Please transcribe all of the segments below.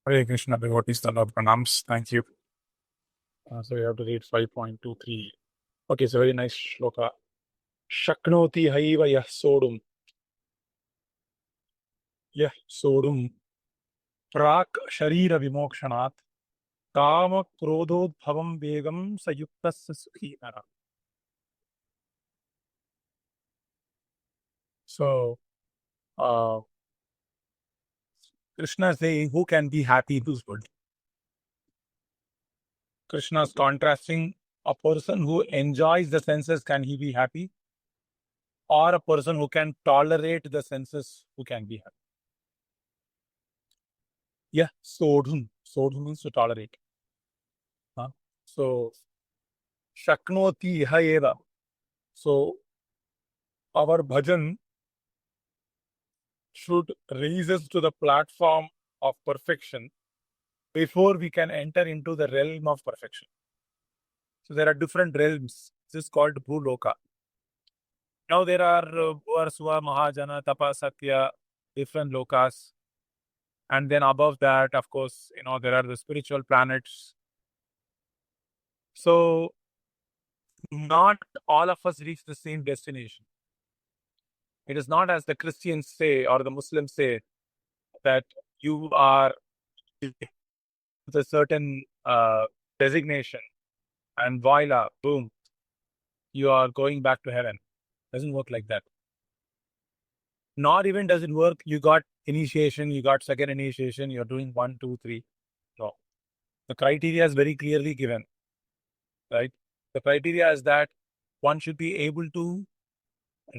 Hare Krishna, devotees, the Lord pranams. Thank you. So we have to read 5.23. Okay, it's a very nice shloka. Shaknoti haiva yah sodum. Yah sodum. Praak sharira vimokshanat. Kama-krodhodbhavam vegam sayuktasya sukhinara. So, uh, Krishna is saying, who can be happy in this world? Krishna is contrasting a person who enjoys the senses, can he be happy? Or a person who can tolerate the senses, who can be happy? Yeah, sodhum. Sodhum means to tolerate. Huh? So, shaknoti iha eva. So, our bhajan should raise us to the platform of perfection before we can enter into the realm of perfection. So, there are different realms. This is called Bhuloka. Now, there are Varsva, Mahajana, Tapa, Satya, different lokas. And then above that, of course, there are the spiritual planets. So, not all of us reach the same destination. It is not as the Christians say or the Muslims say that you are with a certain designation and voila, boom, you are going back to heaven. Doesn't work like that. Nor even does it work, you got initiation, you got second initiation, you're doing 1, 2, 3. No. The criteria is very clearly given, right? The criteria is that one should be able to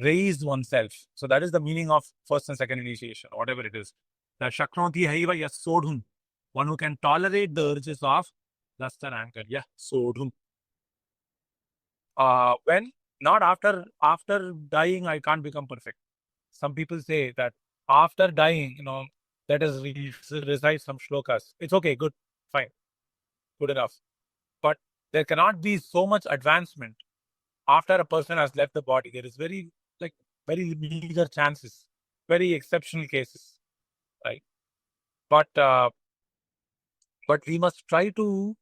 raise oneself. So that is the meaning of first and second initiation, whatever it is. That Shaknoti haiva yas sodhum. One who can tolerate the urges of lust and anger. Yeah, sodhum. When not after dying, I can't become perfect. Some people say that after dying, let us recite some shlokas. It's okay, good, fine, good enough. But there cannot be so much advancement after a person has left the body. There is very meager chances, very exceptional cases, right? But we must try to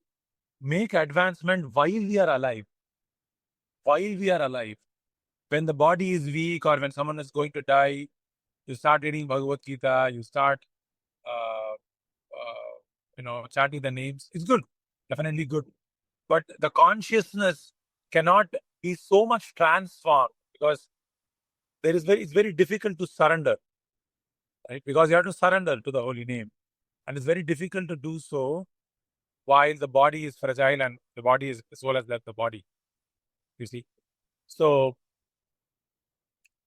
make advancement while we are alive. While we are alive, when the body is weak or when someone is going to die, you start reading Bhagavad Gita, you start, chanting the names. It's good, definitely good. But the consciousness cannot be so much transformed because it's very difficult to surrender, right? Because you have to surrender to the holy name. And it's very difficult to do so while the body is fragile and the soul has left the body. You see? So,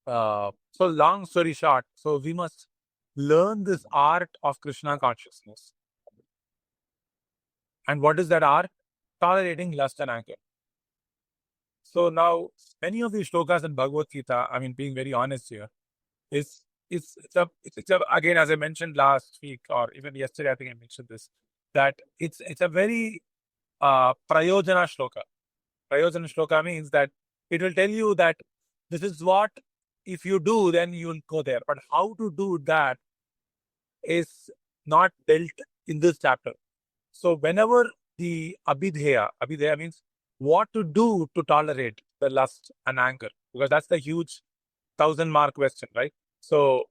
long story short, so we must learn this art of Krishna consciousness. And what is that art? Tolerating lust and anger. So now, many of these shlokas in Bhagavad Gita, I mean, being very honest here, it's again, as I mentioned last week or even yesterday, I think I mentioned this, that it's a very prayojana shloka. Prayojana shloka means that it will tell you that this is what, if you do, then you will go there. But how to do that is not dealt in this chapter. So whenever the abhidheya means what to do to tolerate the lust and anger, because that's the huge 1,000-mark question, right? So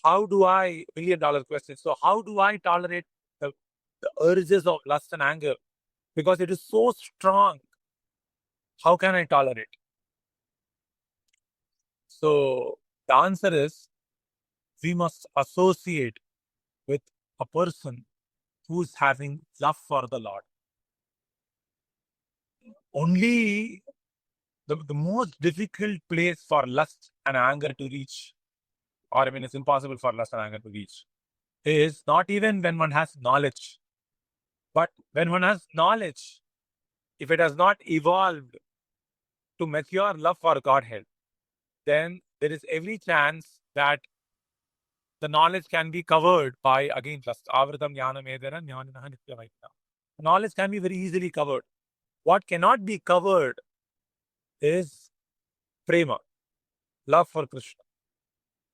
$1,000,000 question. So how do I tolerate the urges of lust and anger? Because it is so strong. How can I tolerate? So the answer is we must associate with a person who's having love for the Lord. Only the most difficult place for lust and anger to reach, or I mean, it's impossible for lust and anger to reach, is not even when one has knowledge, but when one has knowledge, if it has not evolved to mature love for Godhead, then there is every chance that the knowledge can be covered by, again, lust. Avritam jnanam edana jnaninaha nityavaitya. Knowledge can be very easily covered. What cannot be covered is prema, love for Krishna.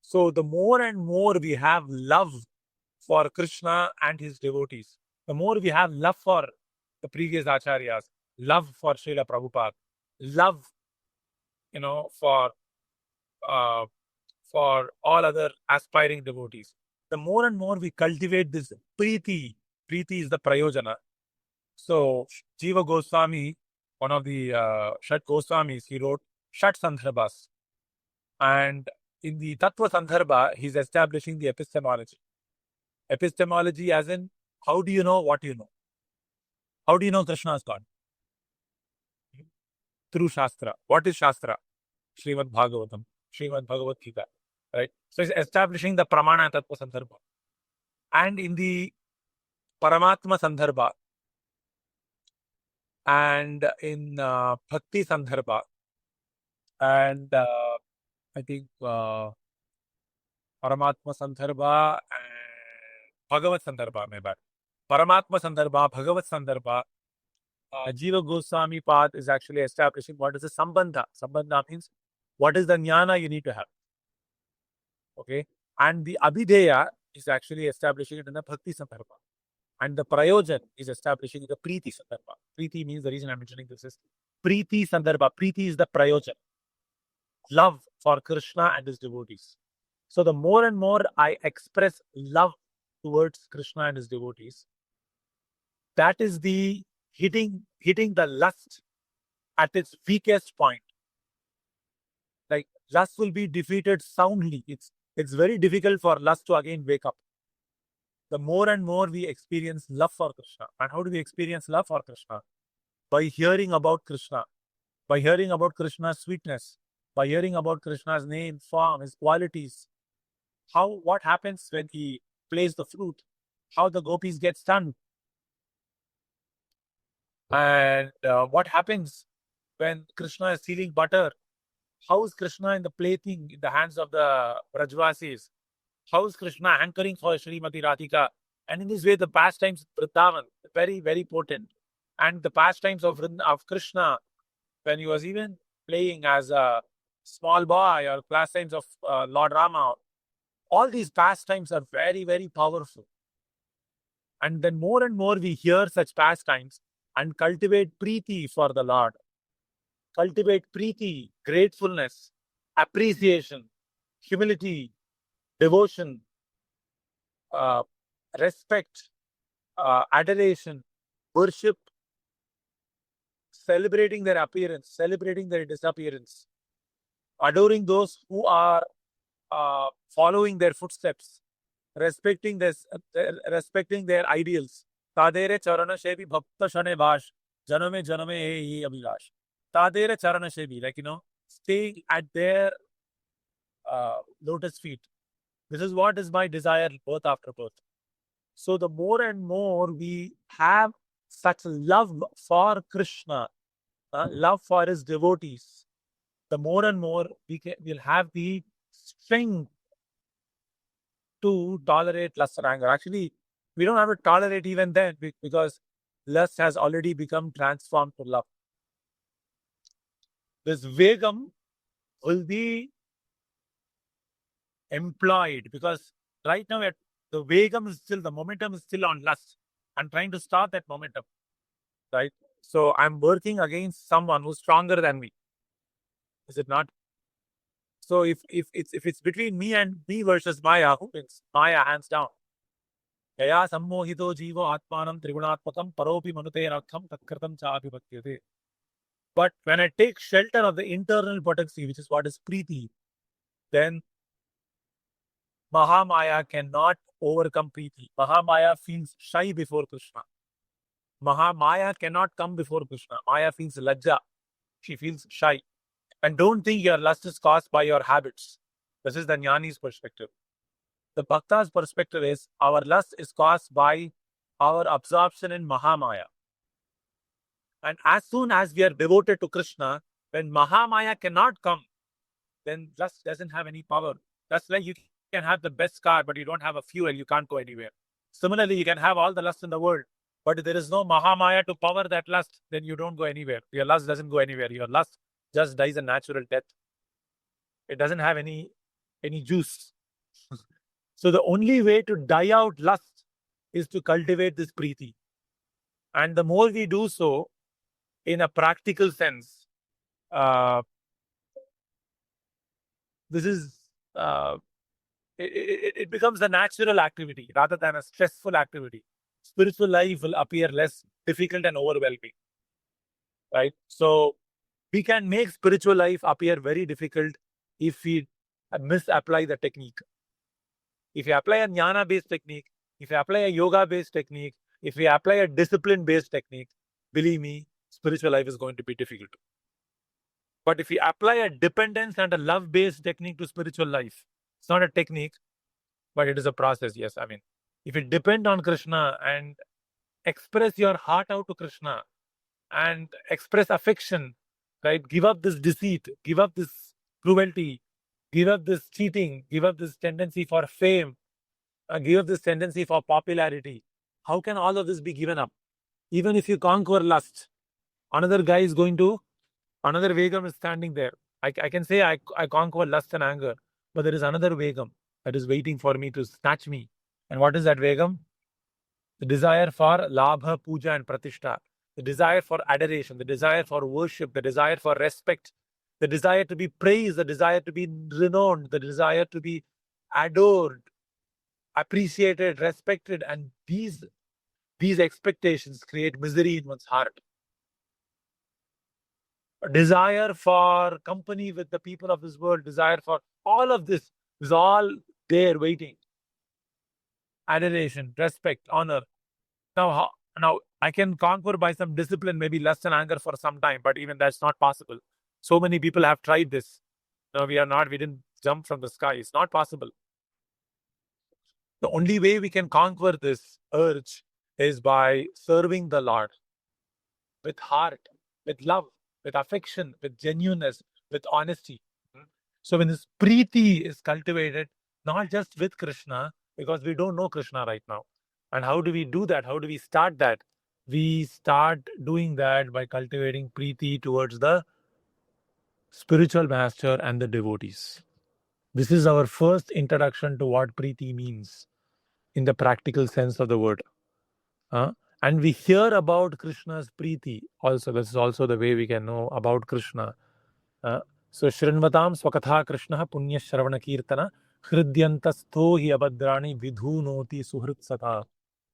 So the more and more we have love for Krishna and his devotees, the more we have love for the previous acharyas, love for Srila Prabhupada, love, uh, for all other aspiring devotees, the more and more we cultivate this Priti. Priti is the prayojana. So Jiva Goswami, one of the Shat Goswamis, he wrote Shat Sandarbhas. And in the Tattva Sandarbha, he's establishing the epistemology. Epistemology as in, how do you know what you know? How do you know Krishna is God? Through Shastra. What is Shastra? Srimad Bhagavatam, Srimad Bhagavad Gita. Right? So it's establishing the Pramana Tattva Sandarbha. And in the Paramatma Sandarbha and in Bhakti Sandarbha and I think Paramatma Sandarbha and Bhagavat Sandarbha, my bad. Paramatma Sandarbha, Bhagavat Sandarbha, Jiva Goswami path is actually establishing what is the Sambandha. Sambandha means what is the jnana you need to have. Okay. And the Abhideya is actually establishing it in the Bhakti Sandarbha. And the Prayojan is establishing the Priti Sandarbha. Priti means, the reason I'm mentioning this is Priti Sandarbha. Priti is the Prayojan. Love for Krishna and his devotees. So the more and more I express love towards Krishna and his devotees, that is the hitting the lust at its weakest point. Like lust will be defeated soundly. It's very difficult for lust to again wake up. The more and more we experience love for Krishna. And how do we experience love for Krishna? By hearing about Krishna, by hearing about Krishna's sweetness, by hearing about Krishna's name, form, his qualities. What happens when he plays the flute? How the gopis get stunned? And what happens when Krishna is stealing butter? How is Krishna in the plaything in the hands of the Brajvasis? How is Krishna anchoring for Srimati Radhika? And in this way, the pastimes of Vrindavan, very, very potent. And the pastimes of Krishna, when he was even playing as a small boy, or pastimes of Lord Rama, all these pastimes are very, very powerful. And then more and more we hear such pastimes and cultivate Priti for the Lord. Cultivate Priti, gratefulness, appreciation, humility, devotion, respect, adoration, worship, celebrating their appearance, celebrating their disappearance, adoring those who are following their footsteps, respecting their ideals. Tadere charana shebi bhakta shane vash, janame janame abhilash. Tadere charana shebi, like, staying at their lotus feet. This is what is my desire, birth after birth. So the more and more we have such love for Krishna, love for his devotees, the more and more we'll have the strength to tolerate lust and anger. Actually, we don't have to tolerate even then, because lust has already become transformed to love. This vegam will be employed, because right now the vegam is still, the momentum is still on lust. I'm trying to start that momentum, right? So I'm working against someone who's stronger than me. Is it not? So if it's between me and me versus Maya, who wins? Maya, hands down. Yaya sammohito jivo atmanam trigunaatmakam paropi manute rakham tatkritam cha abhibhakyate. But when I take shelter of the internal potency, which is what is Priti, then Mahamaya cannot overcome Priti. Mahamaya feels shy before Krishna. Mahamaya cannot come before Krishna. Maya feels lajja. She feels shy. And don't think your lust is caused by your habits. This is the Jnani's perspective. The Bhakta's perspective is our lust is caused by our absorption in Mahamaya. And as soon as we are devoted to Krishna, when Mahamaya cannot come, then lust doesn't have any power. That's like you can have the best car, but you don't have a fuel, you can't go anywhere. Similarly, you can have all the lust in the world, but if there is no Mahamaya to power that lust, then you don't go anywhere. Your lust doesn't go anywhere. Your lust just dies a natural death. It doesn't have any juice. So the only way to die out lust is to cultivate this Priti. And the more we do so, in a practical sense, uh, this is it becomes a natural activity rather than a stressful activity. Spiritual life will appear less difficult and overwhelming, right? So we can make spiritual life appear very difficult if we misapply the technique. If you apply a jnana-based technique, if you apply a yoga-based technique, if we apply a discipline-based technique, believe me, spiritual life is going to be difficult. But if we apply a dependence and a love-based technique to spiritual life, it's not a technique, but it is a process. Yes, I mean, if you depend on Krishna and express your heart out to Krishna and express affection, right? Give up this deceit, give up this cruelty, give up this cheating, give up this tendency for fame, give up this tendency for popularity. How can all of this be given up? Even if you conquer lust, another guy is going to, another vegam is standing there. I can say I conquer lust and anger, but there is another vegam that is waiting for me to snatch me. And what is that vegam? The desire for labha, puja, and pratishtha, the desire for adoration, the desire for worship, the desire for respect, the desire to be praised, the desire to be renowned, the desire to be adored, appreciated, respected, and these expectations create misery in one's heart. A desire for company with the people of this world, desire for all of this is all there waiting. Adoration, respect, honor. Now I can conquer by some discipline, maybe lust and anger for some time, but even that's not possible. So many people have tried this. No, we didn't jump from the sky. It's not possible. The only way we can conquer this urge is by serving the Lord with heart, with love, with affection, with genuineness, with honesty. So when this Priti is cultivated, not just with Krishna, because we don't know Krishna right now. And how do we do that? How do we start that? We start doing that by cultivating Priti towards the spiritual master and the devotees. This is our first introduction to what Priti means in the practical sense of the word. And we hear about Krishna's Priti also. This is also the way we can know about Krishna. So Shrinvatam Swakatha Krishna Punya Shravana Kirtana Hridyantastho hi abhadrani vidhu noti suhritsata.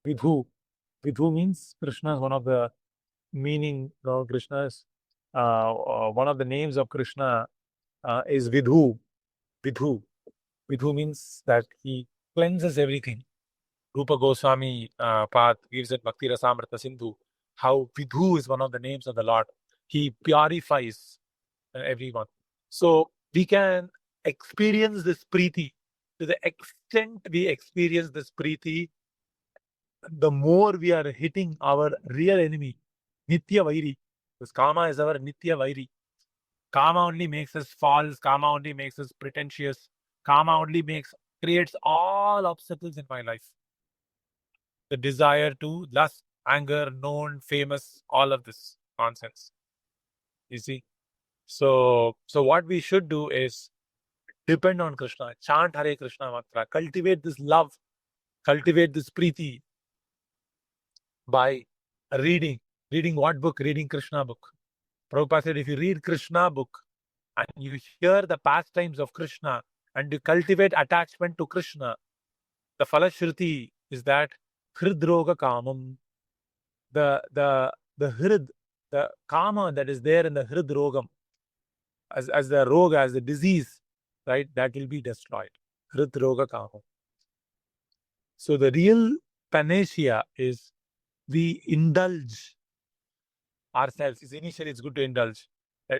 Vidhu. Vidhu means Krishna is one of the meaning. No, Krishna is one of the names of Krishna is Vidhu. Vidhu. Vidhu means that he cleanses everything. Rupa Goswami Path gives it Bhakti Rasamrita Sindhu. How Vidhu is one of the names of the Lord. He purifies everyone. So we can experience this Priti. To the extent we experience this Priti, the more we are hitting our real enemy, Nitya Vairi. Because Kama is our Nitya Vairi. Kama only makes us false. Kama only makes us pretentious. Kama only creates all obstacles in my life. The desire to lust, anger, known, famous, all of this nonsense. You see? So what we should do is depend on Krishna, chant Hare Krishna mantra, cultivate this love, cultivate this Priti by reading. Reading what book? Reading Krishna book. Prabhupada said, if you read Krishna book and you hear the pastimes of Krishna and you cultivate attachment to Krishna, the Falashruti is that Hridroga Kamam, the Hrid, the Kama that is there in the Hridrogam, as the roga, as the disease, right, that will be destroyed. Hridroga Kama. So the real panacea is we indulge ourselves. Initially, it's good to indulge.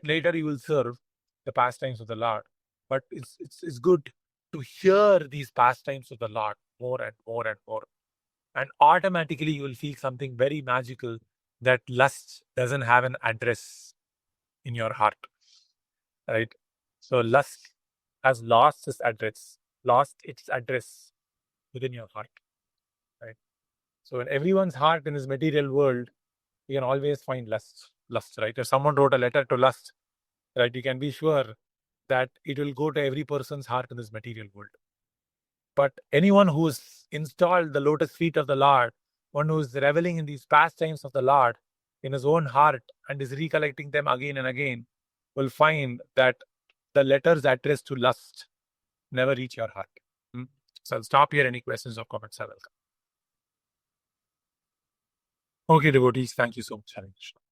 Later, you will serve the pastimes of the Lord. But it's good to hear these pastimes of the Lord more and more and more. And automatically, you will feel something very magical, that lust doesn't have an address in your heart. Right? So lust has lost its address within your heart. Right? So in everyone's heart in this material world, you can always find lust, right? If someone wrote a letter to lust, right, you can be sure that it will go to every person's heart in this material world. But anyone who's installed the lotus feet of the Lord, one who is reveling in these pastimes of the Lord in his own heart and is recollecting them again and again, will find that the letters addressed to lust never reach your heart. So I'll stop here. Any questions or comments are welcome. Okay, devotees, thank you so much. Hare Krishna.